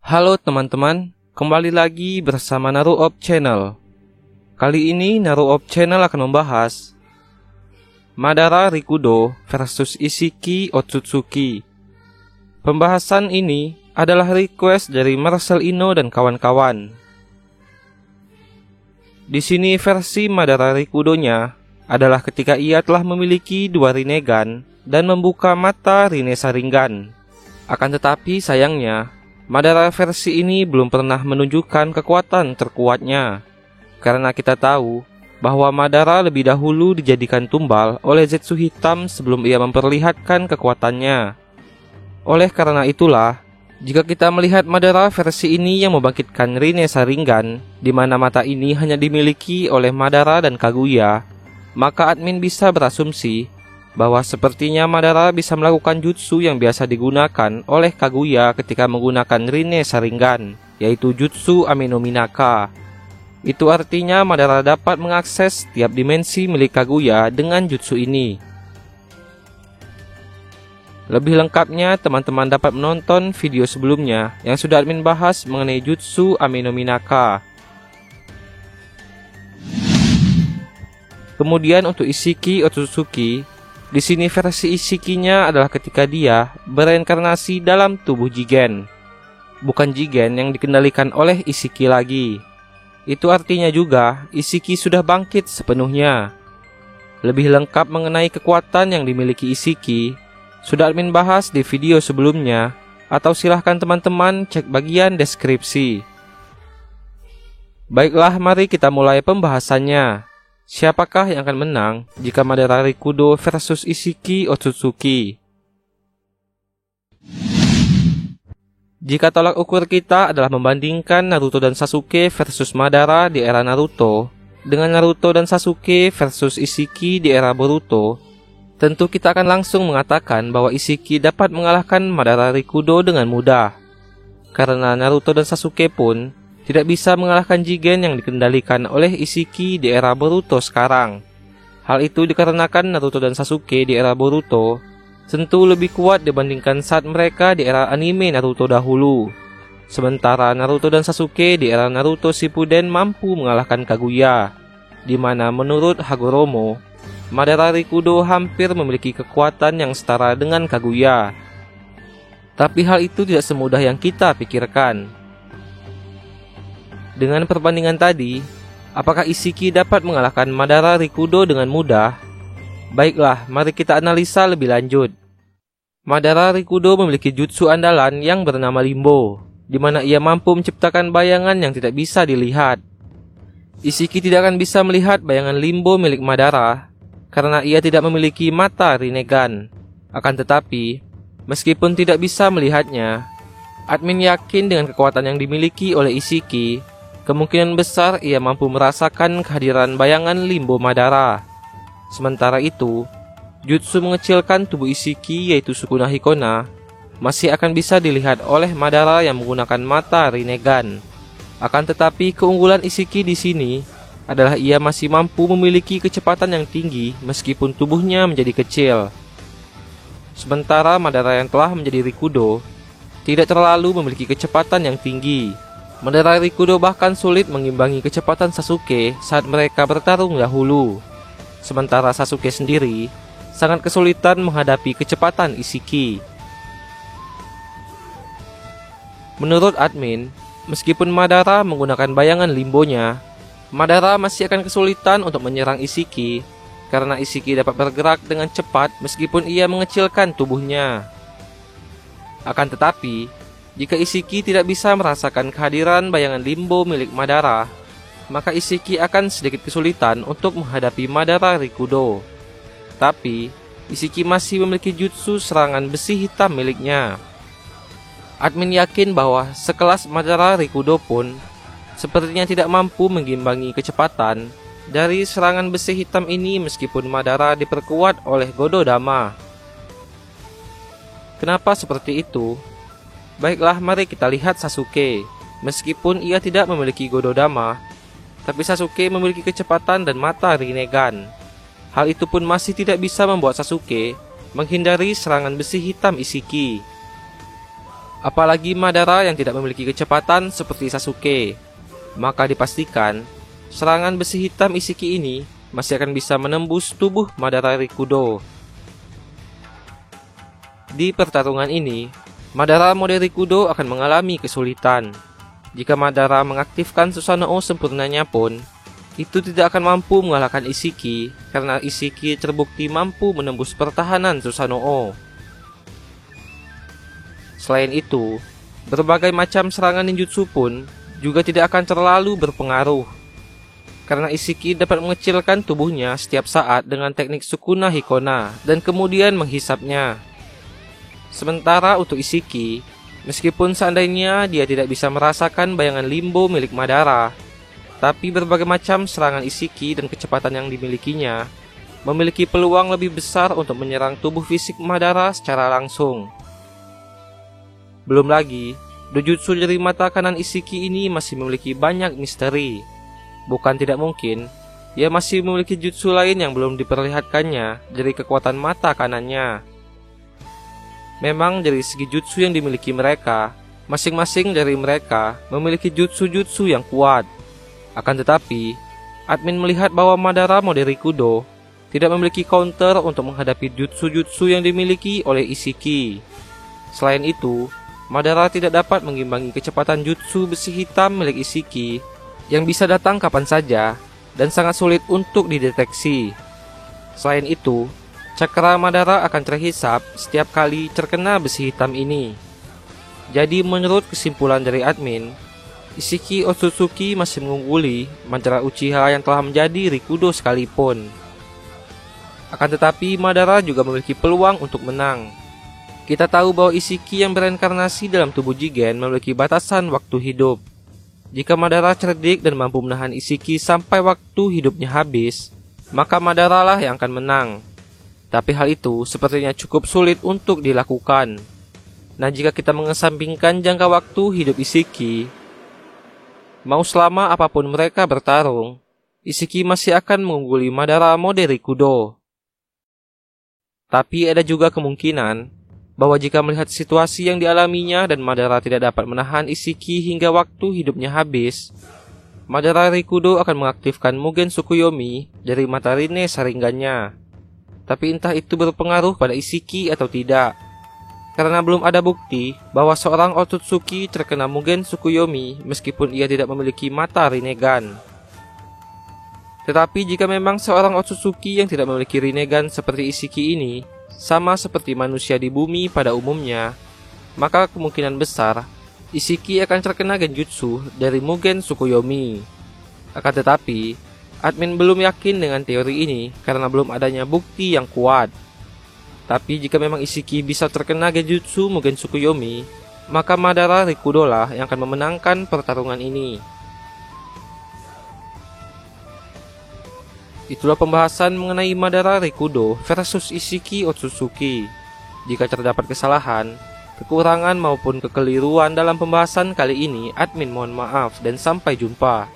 Halo teman-teman, kembali lagi bersama Naruop Channel. Kali ini Naruop Channel akan membahas Madara Rikudo versus Isshiki Otsutsuki. Pembahasan ini adalah request dari Marcelino dan kawan-kawan. Di sini versi Madara Rikudonya adalah ketika ia telah memiliki 2 Rinnegan dan membuka mata Rinne Sharingan. Akan tetapi sayangnya, Madara versi ini belum pernah menunjukkan kekuatan terkuatnya, karena kita tahu bahwa Madara lebih dahulu dijadikan tumbal oleh Zetsu Hitam sebelum ia memperlihatkan kekuatannya. Oleh karena itulah, jika kita melihat Madara versi ini yang membangkitkan Rinne Sharingan, di mana mata ini hanya dimiliki oleh Madara dan Kaguya, maka admin bisa berasumsi bahwa sepertinya Madara bisa melakukan jutsu yang biasa digunakan oleh Kaguya ketika menggunakan Rinne Sharingan, yaitu Jutsu Amenominaka. Itu artinya Madara dapat mengakses tiap dimensi milik Kaguya dengan jutsu ini. Lebih lengkapnya, teman-teman dapat menonton video sebelumnya yang sudah admin bahas mengenai Jutsu Amenominaka. Kemudian untuk Isshiki Otsutsuki, di sini versi Isshikinya adalah ketika dia bereinkarnasi dalam tubuh Jigen, bukan Jigen yang dikendalikan oleh Isshiki lagi. Itu artinya juga Isshiki sudah bangkit sepenuhnya. Lebih lengkap mengenai kekuatan yang dimiliki Isshiki sudah admin bahas di video sebelumnya, atau silahkan teman-teman cek bagian deskripsi. Baiklah, mari kita mulai pembahasannya. Siapakah yang akan menang jika Madara Rikudo versus Isshiki Otsutsuki? Jika tolak ukur kita adalah membandingkan Naruto dan Sasuke versus Madara di era Naruto dengan Naruto dan Sasuke versus Isshiki di era Boruto, tentu kita akan langsung mengatakan bahwa Isshiki dapat mengalahkan Madara Rikudo dengan mudah, karena Naruto dan Sasuke pun tidak bisa mengalahkan Jigen yang dikendalikan oleh Isshiki di era Boruto sekarang. Hal itu dikarenakan Naruto dan Sasuke di era Boruto tentu lebih kuat dibandingkan saat mereka di era anime Naruto dahulu. Sementara Naruto dan Sasuke di era Naruto Shippuden mampu mengalahkan Kaguya, di mana menurut Hagoromo, Madara Rikudo hampir memiliki kekuatan yang setara dengan Kaguya. Tapi hal itu tidak semudah yang kita pikirkan. Dengan perbandingan tadi, apakah Isshiki dapat mengalahkan Madara Rikudo dengan mudah? Baiklah, mari kita analisa lebih lanjut. Madara Rikudo memiliki jutsu andalan yang bernama Limbo, di mana ia mampu menciptakan bayangan yang tidak bisa dilihat. Isshiki tidak akan bisa melihat bayangan Limbo milik Madara, karena ia tidak memiliki mata Rinnegan. Akan tetapi, meskipun tidak bisa melihatnya, admin yakin dengan kekuatan yang dimiliki oleh Isshiki, kemungkinan besar ia mampu merasakan kehadiran bayangan Limbo Madara. Sementara itu, jutsu mengecilkan tubuh Isshiki yaitu Sukuna Hikona masih akan bisa dilihat oleh Madara yang menggunakan mata Rinnegan. Akan tetapi keunggulan Isshiki di sini adalah ia masih mampu memiliki kecepatan yang tinggi meskipun tubuhnya menjadi kecil. Sementara Madara yang telah menjadi Rikudo tidak terlalu memiliki kecepatan yang tinggi. Madara Rikudo bahkan sulit mengimbangi kecepatan Sasuke saat mereka bertarung dahulu. Sementara Sasuke sendiri sangat kesulitan menghadapi kecepatan Isshiki. Menurut admin, meskipun Madara menggunakan bayangan Limbonya, Madara masih akan kesulitan untuk menyerang Isshiki, karena Isshiki dapat bergerak dengan cepat meskipun ia mengecilkan tubuhnya. Akan tetapi, jika Isshiki tidak bisa merasakan kehadiran bayangan Limbo milik Madara, maka Isshiki akan sedikit kesulitan untuk menghadapi Madara Rikudo. Tapi, Isshiki masih memiliki jutsu serangan besi hitam miliknya. Admin yakin bahwa sekelas Madara Rikudo pun sepertinya tidak mampu mengimbangi kecepatan dari serangan besi hitam ini meskipun Madara diperkuat oleh Gododama. Kenapa seperti itu? Baiklah, mari kita lihat Sasuke. Meskipun ia tidak memiliki Gododama, tapi Sasuke memiliki kecepatan dan mata Rinnegan. Hal itu pun masih tidak bisa membuat Sasuke menghindari serangan besi hitam Isshiki. Apalagi Madara yang tidak memiliki kecepatan seperti Sasuke. Maka dipastikan, serangan besi hitam Ishiki ini masih akan bisa menembus tubuh Madara Rikudo. Di pertarungan ini, Madara mode Rikudo akan mengalami kesulitan. Jika Madara mengaktifkan Susanoo sempurnanya pun, itu tidak akan mampu mengalahkan Ishiki karena Ishiki terbukti mampu menembus pertahanan Susanoo. Selain itu, berbagai macam serangan ninjutsu pun juga tidak akan terlalu berpengaruh, karena Ishiki dapat mengecilkan tubuhnya setiap saat dengan teknik Sukuna Hikona dan kemudian menghisapnya. Sementara untuk Ishiki, meskipun seandainya dia tidak bisa merasakan bayangan limbo milik Madara, tapi berbagai macam serangan Ishiki dan kecepatan yang dimilikinya memiliki peluang lebih besar untuk menyerang tubuh fisik Madara secara langsung. Belum lagi, dojutsu dari mata kanan Ishiki ini masih memiliki banyak misteri. Bukan tidak mungkin, ia masih memiliki jutsu lain yang belum diperlihatkannya dari kekuatan mata kanannya. Memang dari segi jutsu yang dimiliki mereka, masing-masing dari mereka memiliki jutsu-jutsu yang kuat. Akan tetapi, admin melihat bahwa Madara mode Rikudo tidak memiliki counter untuk menghadapi jutsu-jutsu yang dimiliki oleh Ishiki. Selain itu, Madara tidak dapat mengimbangi kecepatan jutsu besi hitam milik Ishiki yang bisa datang kapan saja dan sangat sulit untuk dideteksi. Selain itu, cakra Madara akan terhisap setiap kali terkena besi hitam ini. Jadi menurut kesimpulan dari admin, Ishiki Otsutsuki masih mengungguli mantra Uchiha yang telah menjadi Rikudo sekalipun. Akan tetapi Madara juga memiliki peluang untuk menang. Kita tahu bahwa Ishiki yang bereinkarnasi dalam tubuh Jigen memiliki batasan waktu hidup. Jika Madara cerdik dan mampu menahan Ishiki sampai waktu hidupnya habis, maka Madara lah yang akan menang. Tapi hal itu sepertinya cukup sulit untuk dilakukan. Nah, jika kita mengesampingkan jangka waktu hidup Ishiki, mau selama apapun mereka bertarung, Ishiki masih akan mengungguli Madara mode Rikudo. Tapi ada juga kemungkinan bahwa jika melihat situasi yang dialaminya dan Madara tidak dapat menahan Ishiki hingga waktu hidupnya habis, Madara Rikudo akan mengaktifkan Mugen Tsukuyomi dari mata Rinne Sharingan-nya. Tapi entah itu berpengaruh pada Ishiki atau tidak, karena belum ada bukti bahwa seorang Otsutsuki terkena Mugen Tsukuyomi meskipun ia tidak memiliki mata Rinnegan. Tetapi jika memang seorang Otsutsuki yang tidak memiliki Rinnegan seperti Ishiki ini sama seperti manusia di bumi pada umumnya, maka kemungkinan besar Ishiki akan terkena genjutsu dari Mugen Tsukuyomi. Akan tetapi, admin belum yakin dengan teori ini karena belum adanya bukti yang kuat. Tapi jika memang Ishiki bisa terkena genjutsu Mugen Tsukuyomi, maka Madara Rikudo lah yang akan memenangkan pertarungan ini. Itulah pembahasan mengenai Madara Rikudo versus Ishiki Otsutsuki. Jika terdapat kesalahan, kekurangan maupun kekeliruan dalam pembahasan kali ini, admin mohon maaf dan sampai jumpa.